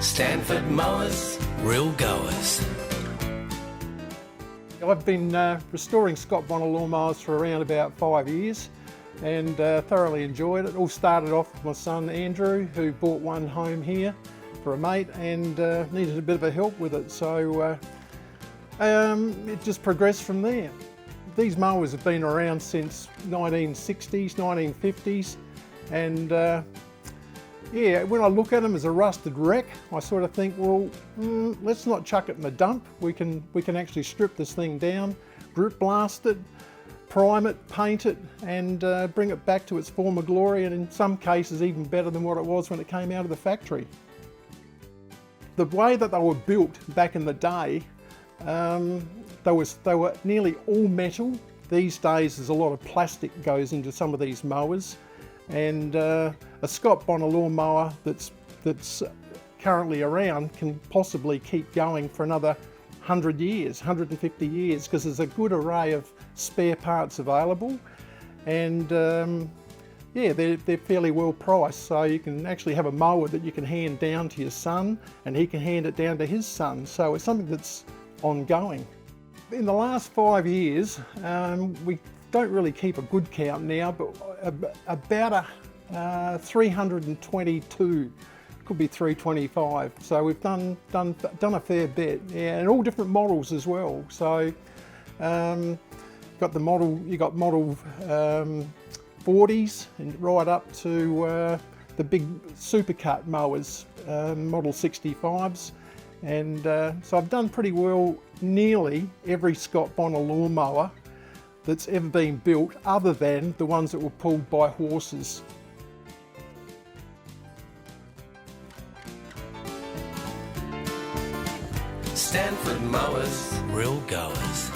Stanford Mowers, real goers. I've been restoring Scott Bonnar lawnmowers for around about 5 years and thoroughly enjoyed it. All started off with my son Andrew, who bought one home here for a mate and needed a bit of a help with it, so it just progressed from there. These mowers have been around since 1960s, 1950s, and yeah, when I look at them as a rusted wreck, I sort of think, well, let's not chuck it in the dump. We can actually strip this thing down, root blast it, prime it, paint it, and bring it back to its former glory, and in some cases even better than what it was when it came out of the factory. The way that they were built back in the day, they were nearly all metal. These days there's a lot of plastic goes into some of these mowers, and a Scott Bonnar lawnmower that's currently around can possibly keep going for another 100 years, 150 years, because there's a good array of spare parts available, and yeah, they're fairly well priced, so you can actually have a mower that you can hand down to your son and he can hand it down to his son, so it's something that's ongoing. In the last 5 years, we don't really keep a good count now, but about 322, could be 325. So we've done a fair bit, yeah, and all different models as well. So you got model 40s and right up to the big supercut mowers, model 65s. And so I've done pretty well nearly every Scott Bonnar lawnmower that's ever been built, other than the ones that were pulled by horses. Stanford Mowers, real goers.